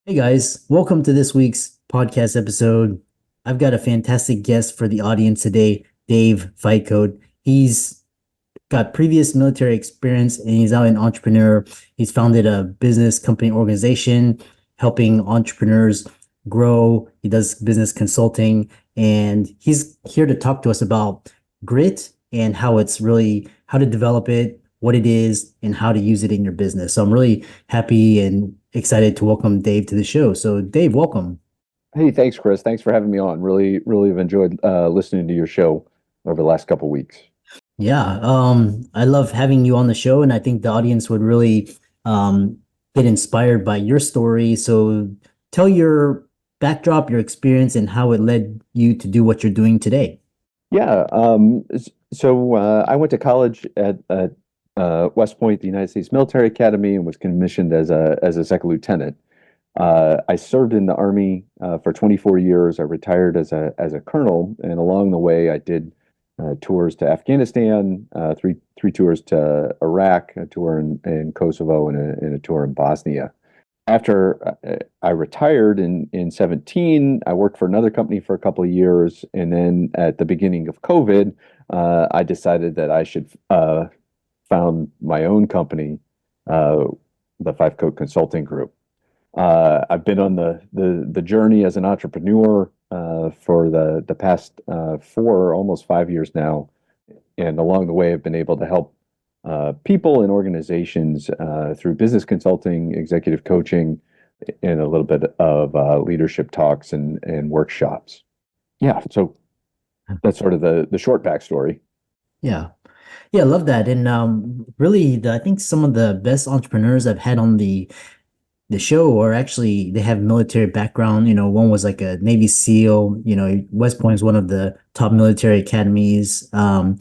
Hey guys, welcome to this week's podcast episode. I've got a fantastic guest for the audience today, Dave Fivecoat. He's got previous military experience and he's now an entrepreneur. He's founded a business company organization helping entrepreneurs grow. He does business consulting and he's here to talk to us about grit and how to develop it, what it is, and how to use it in your business. So I'm really happy and excited to welcome Dave to the show. So Dave, welcome. Hey, thanks, Chris. Thanks for having me on. Really have enjoyed listening to your show over the last couple weeks. Yeah, I love having you on the show, and I think the audience would really um, get inspired by your story. So tell your backdrop, your experience, and how it led you to do what you're doing today. Yeah. I went to college at West Point, the United States Military Academy, and was commissioned as a second lieutenant. I served in the Army for 24 years. I retired as a colonel, and along the way, I did tours to Afghanistan, three tours to Iraq, a tour in Kosovo, and a tour in Bosnia. After I retired in 17, I worked for another company for a couple of years, and then at the beginning of COVID, I decided that I should found my own company, uh, the Fivecoat Consulting Group. I've been on the journey as an entrepreneur for the past 4, almost 5 years now, and along the way, I've been able to help people and organizations through business consulting, executive coaching, and a little bit of leadership talks and workshops. Yeah, so that's sort of the short backstory. Yeah. Yeah, I love that. And really, I think some of the best entrepreneurs I've had on the show are actually they have military background. One was like a Navy SEAL. West Point is one of the top military academies. And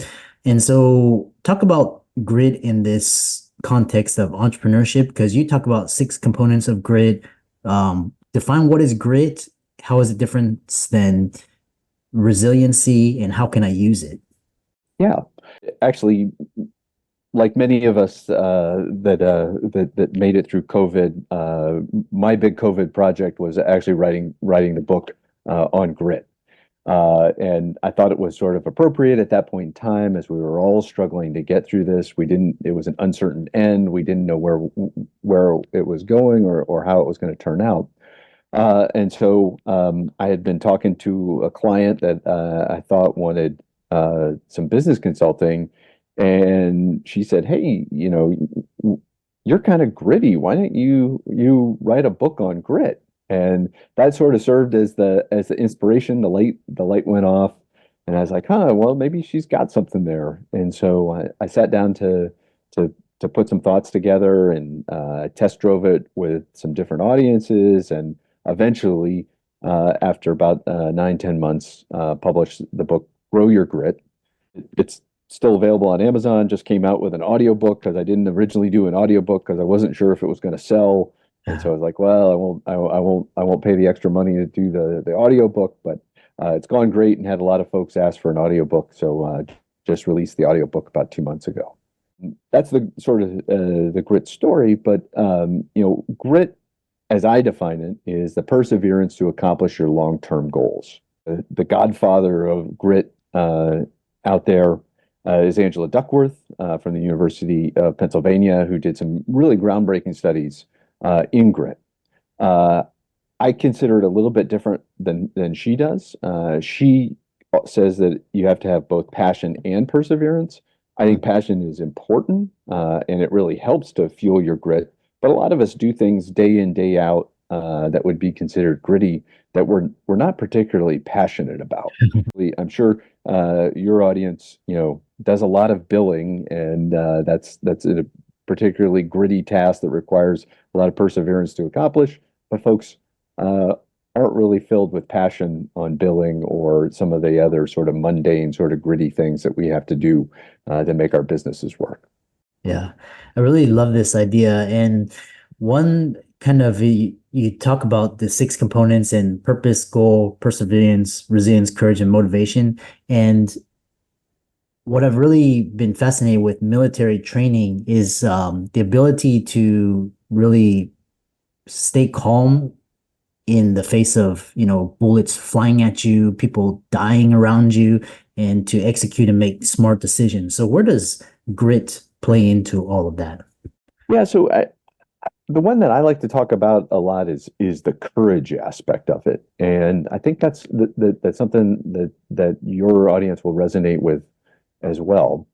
so talk about grit in this context of entrepreneurship, because you talk about six components of grit. Define what is grit, how is it different than resiliency, and how can I use it? Yeah, actually, like many of us that made it through COVID, my big COVID project was actually writing the book on grit. And I thought it was sort of appropriate at that point in time as we were all struggling to get through this. It was an uncertain end. We didn't know where it was going or how it was going to turn out. And so I had been talking to a client that I thought wanted some business consulting, and she said, "Hey, you're kind of gritty. Why don't you write a book on grit?" And that sort of served as the inspiration. The light went off, and I was like, "Huh, well, maybe she's got something there." And so I sat down to to put some thoughts together and test drove it with some different audiences, and eventually, after about 9, 10 months, published the book Grow Your Grit. It's still available on Amazon. Just came out with an audiobook because I didn't originally do an audiobook because I wasn't sure if it was going to sell. And so I was like, well, I won't pay the extra money to do the audiobook, but it's gone great and had a lot of folks ask for an audiobook. So just released the audiobook about 2 months ago. That's the sort of the grit story, but grit, as I define it, is the perseverance to accomplish your long-term goals. The godfather of grit out there is Angela Duckworth from the University of Pennsylvania, who did some really groundbreaking studies in grit. Uh, I consider it a little bit different than she does. She says that you have to have both passion and perseverance. I think passion is important, and it really helps to fuel your grit. But a lot of us do things day in, day out that would be considered gritty that we're not particularly passionate about. I'm sure your audience, does a lot of billing, and that's a particularly gritty task that requires a lot of perseverance to accomplish. But folks uh, aren't really filled with passion on billing or some of the other sort of mundane, sort of gritty things that we have to do to make our businesses work. Yeah, I really love this idea. And one kind of you talk about the six components and purpose, goal, perseverance, resilience, courage, and motivation. And what I've really been fascinated with military training is the ability to really stay calm in the face of, bullets flying at you, people dying around you, and to execute and make smart decisions. So where does grit play into all of that? Yeah, so the one that I like to talk about a lot is the courage aspect of it, and I think that's something that your audience will resonate with as well.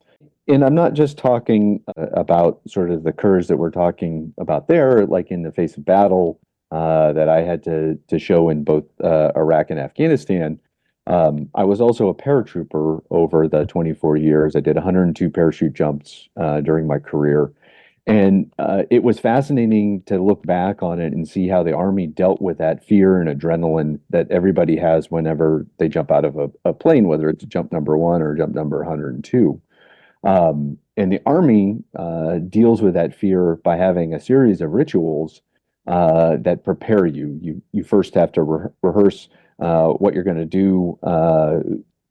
And I'm not just talking about sort of the courage that we're talking about there, like in the face of battle that I had to show in both Iraq and Afghanistan. I was also a paratrooper over the 24 years. I did 102 parachute jumps during my career. And it was fascinating to look back on it and see how the Army dealt with that fear and adrenaline that everybody has whenever they jump out of a plane, whether it's jump number one or jump number 102. And the Army deals with that fear by having a series of rituals that prepare you. You first have to rehearse what you're going to do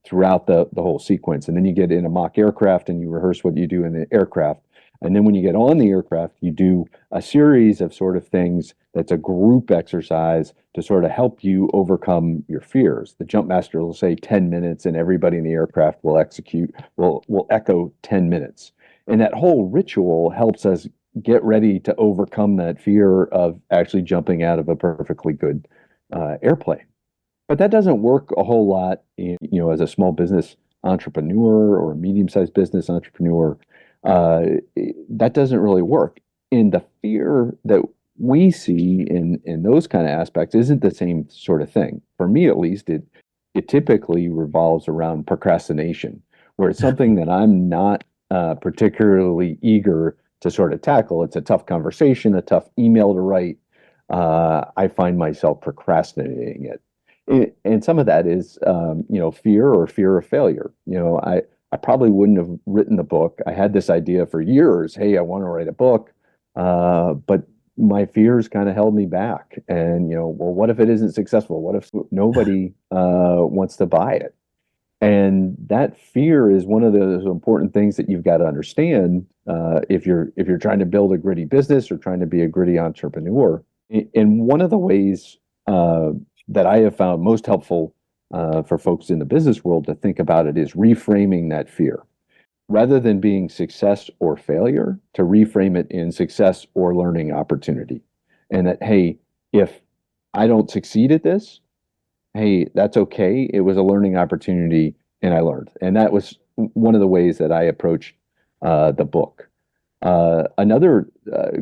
throughout the whole sequence, and then you get in a mock aircraft and you rehearse what you do in the aircraft. And then when you get on the aircraft, you do a series of sort of things that's a group exercise to sort of help you overcome your fears. The jump master will say 10 minutes, and everybody in the aircraft will echo 10 minutes. And that whole ritual helps us get ready to overcome that fear of actually jumping out of a perfectly good airplane. But that doesn't work a whole lot as a small business entrepreneur or a medium-sized business entrepreneur. uh, that doesn't really work. And the fear that we see in those kind of aspects isn't the same sort of thing. For me, at least, it typically revolves around procrastination, where it's something that I'm not particularly eager to sort of tackle. It's a tough conversation, a tough email to write. I find myself procrastinating it. And some of that is, fear or fear of failure. I probably wouldn't have written the book. I had this idea for years. Hey, I want to write a book, but my fears kind of held me back. And well, what if it isn't successful? What if nobody wants to buy it? And that fear is one of those important things that you've got to understand if you're trying to build a gritty business or trying to be a gritty entrepreneur. And one of the ways uh, that I have found most helpful for folks in the business world to think about it is reframing that fear. Rather than being success or failure, to reframe it in success or learning opportunity. And that, hey, if I don't succeed at this, hey, that's okay. It was a learning opportunity and I learned. And that was one of the ways that I approach the book. Another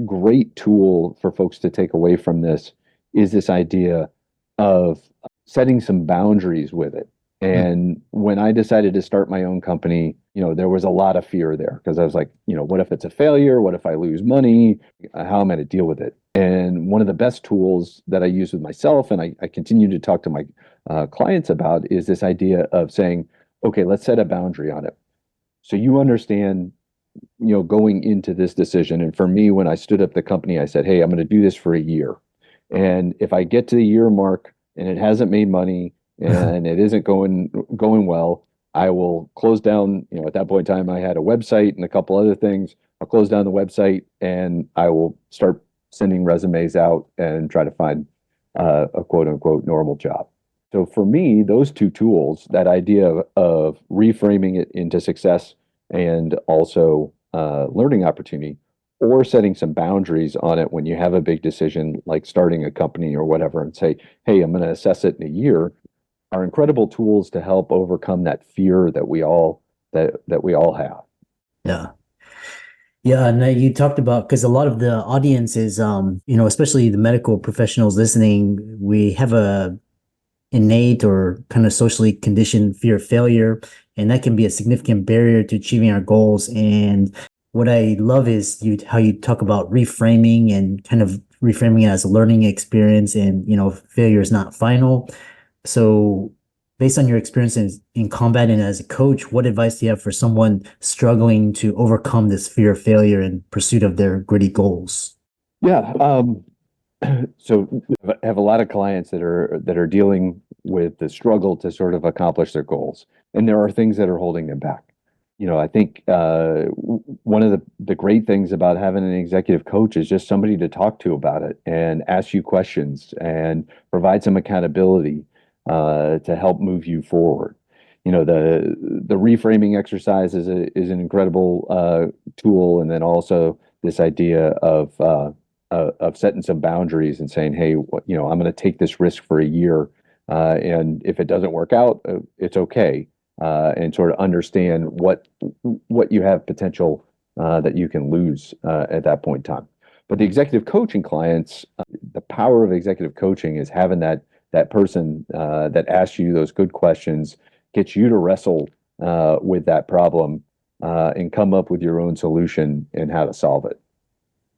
great tool for folks to take away from this is this idea of setting some boundaries with it. And when I decided to start my own company, there was a lot of fear there because I was like, what if it's a failure? What if I lose money? How am I to deal with it? And one of the best tools that I use with myself, and I continue to talk to my clients about, is this idea of saying, okay, let's set a boundary on it. So you understand, going into this decision. And for me, when I stood up the company, I said, hey, I'm going to do this for a year. And if I get to the year mark and it hasn't made money and it isn't going well, I will close down. At that point in time, I had a website and a couple other things. I'll close down the website and I will start sending resumes out and try to find a quote unquote normal job. So for me, those two tools, that idea of reframing it into success and also learning opportunity, or setting some boundaries on it when you have a big decision like starting a company or whatever, and say, hey, I'm going to assess it in a year, are incredible tools to help overcome that fear that we all have. Yeah. Yeah, and you talked about, because a lot of the audience is, especially the medical professionals listening, we have a innate or kind of socially conditioned fear of failure, and that can be a significant barrier to achieving our goals. And what I love is how you talk about reframing and kind of reframing it as a learning experience, and failure is not final. So, based on your experience in combat and as a coach, what advice do you have for someone struggling to overcome this fear of failure in pursuit of their gritty goals? Yeah. So I have a lot of clients that are dealing with the struggle to sort of accomplish their goals, and there are things that are holding them back. I think one of the great things about having an executive coach is just somebody to talk to about it and ask you questions and provide some accountability to help move you forward. The reframing exercise is an incredible tool, and then also this idea of setting some boundaries and saying, hey, I'm going to take this risk for a year, and if it doesn't work out, it's okay, and sort of understand what you have potential that you can lose at that point in time. But the executive coaching clients, the power of executive coaching is having that person that asks you those good questions, gets you to wrestle with that problem and come up with your own solution and how to solve it.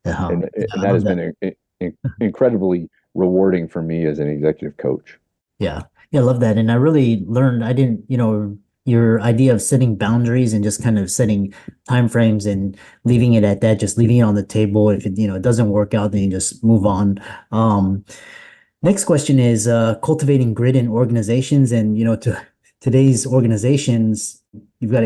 Yeah, yeah, And I that love has that. been incredibly rewarding for me as an executive coach. Yeah. Yeah, I love that. And I really learned, I didn't, your idea of setting boundaries and just kind of setting time frames and leaving it at that, just leaving it on the table. If it doesn't work out, then you just move on. Um, Next question is cultivating grit in organizations. And, to today's organizations, you've got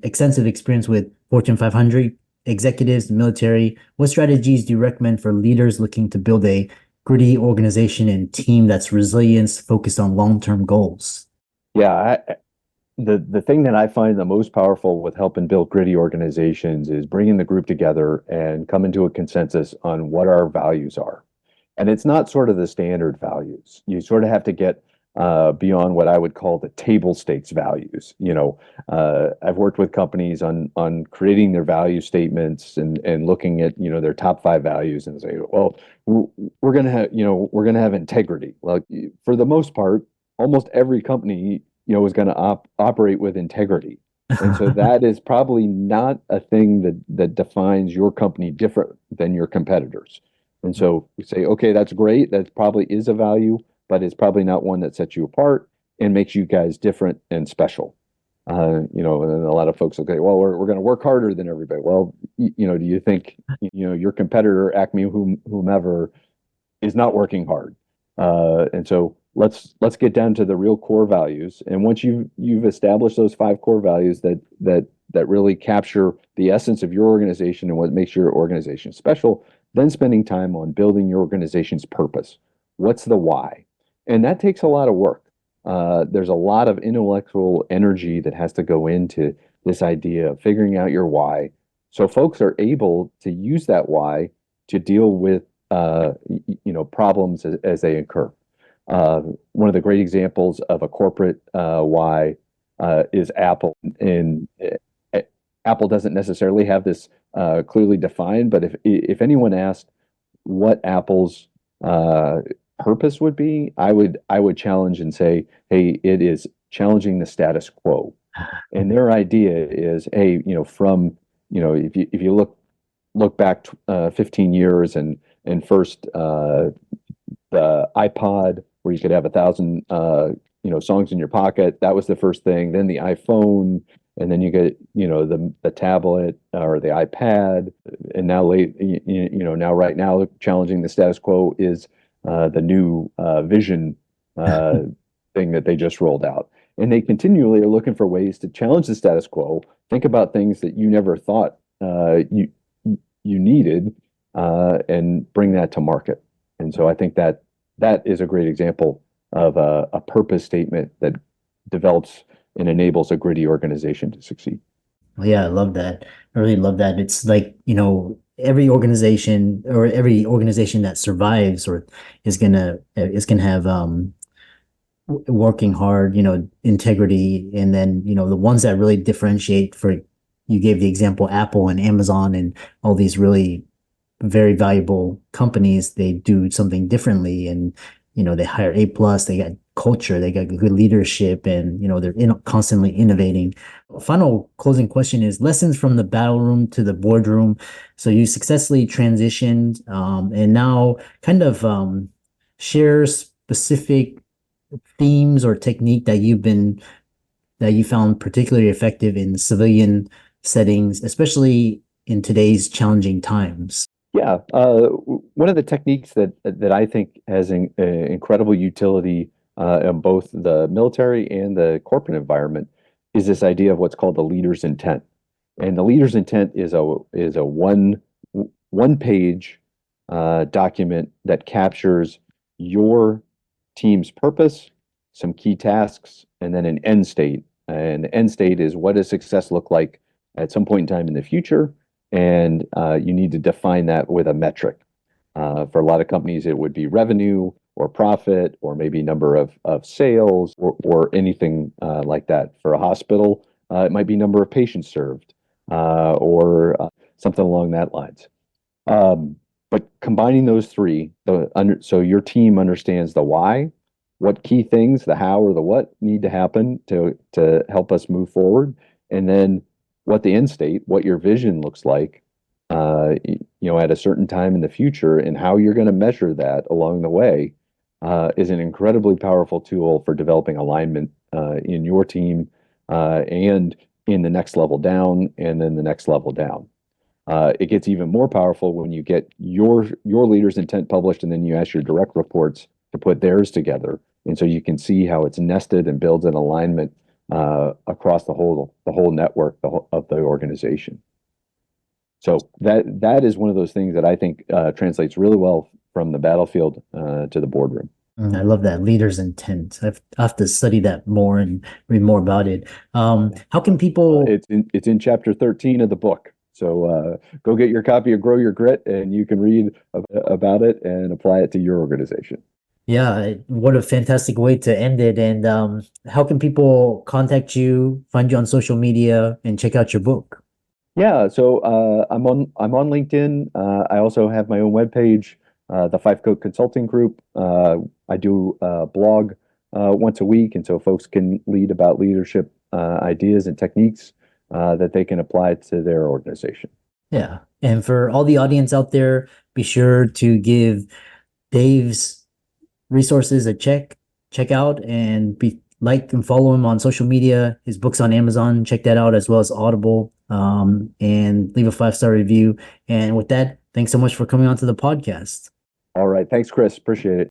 extensive experience with Fortune 500 executives, military. What strategies do you recommend for leaders looking to build a gritty organization and team that's resilient, focused on long-term goals? Yeah, the thing that I find the most powerful with helping build gritty organizations is bringing the group together and coming to a consensus on what our values are. And it's not sort of the standard values. You sort of have to get beyond what I would call the table stakes values. I've worked with companies on creating their value statements and looking at their top five values and say, well, we're gonna have integrity. Like for the most part, almost every company is going to operate with integrity. And so that is probably not a thing that defines your company different than your competitors. And so we say, okay, that's great. That probably is a value, but it's probably not one that sets you apart and makes you guys different and special. And a lot of folks will say, well, we're going to work harder than everybody. Well, do you think, your competitor, Acme, whomever, is not working hard? And so let's get down to the real core values. And once you've established those five core values that really capture the essence of your organization and what makes your organization special, then spending time on building your organization's purpose. What's the why? And that takes a lot of work. There's a lot of intellectual energy that has to go into this idea of figuring out your why, so folks are able to use that why to deal with problems as they occur. One of the great examples of a corporate why is Apple. And Apple doesn't necessarily have this clearly defined, but if anyone asked what Apple's purpose would be, I would challenge and say, hey, it is challenging the status quo. And their idea is, hey, if you look back 15 years and first the iPod, where you could have 1,000 songs in your pocket. That was the first thing. Then the iPhone, and then you get the tablet or the iPad, and now right now challenging the status quo is the new Vision thing that they just rolled out. And they continually are looking for ways to challenge the status quo. Think about things that you never thought you needed, and bring that to market. And so I think that is a great example of a purpose statement that develops and enables a gritty organization to succeed. Well, yeah, I love that. I really love that. It's like, every organization that survives or is gonna have working hard, integrity, and then, the ones that really differentiate for, you gave the example, Apple and Amazon and all these really very valuable companies, they do something differently, and they hire A plus, they got culture, they got good leadership, and they're constantly innovating. Final closing question is lessons from the battle room to the boardroom. So you successfully transitioned, and now kind of share specific themes or technique that you found particularly effective in civilian settings, especially in today's challenging times. Yeah, one of the techniques that I think has incredible utility in both the military and the corporate environment is this idea of what's called the leader's intent. And the leader's intent is a one page document that captures your team's purpose, some key tasks, and then an end state. And the end state is, what does success look like at some point in time in the future? And you need to define that with a metric. For a lot of companies, it would be revenue or profit, or maybe number of sales, or anything like that. For a hospital, it might be number of patients served, or something along that lines. But combining those three, so your team understands the why, what key things, the how or the what need to happen to help us move forward, and then what the end state, what your vision looks like, at a certain time in the future, and how you're going to measure that along the way, is an incredibly powerful tool for developing alignment in your team, and in the next level down, and then the next level down. It gets even more powerful when you get your leader's intent published, and then you ask your direct reports to put theirs together, and so you can see how it's nested and builds an alignment across the whole network of the organization. So that is one of those things that I think translates really well from the battlefield to the boardroom. I love that leader's intent. I have to study that more and read more about it. How can people? It's in chapter 13 of the book. So go get your copy of Grow Your Grit, and you can read about it and apply it to your organization. Yeah, what a fantastic way to end it. And how can people contact you, find you on social media, and check out your book? Yeah, so I'm on LinkedIn. I also have my own webpage, the Fivecoat Consulting Group. I do a blog once a week, and so folks can read about leadership ideas and techniques that they can apply to their organization. Yeah, and for all the audience out there, be sure to give Dave's resources a check out, and like and follow him on social media. His book's on Amazon. Check that out, as well as Audible, and leave a 5-star review. And with that, thanks so much for coming on to the podcast. All right. Thanks, Chris. Appreciate it.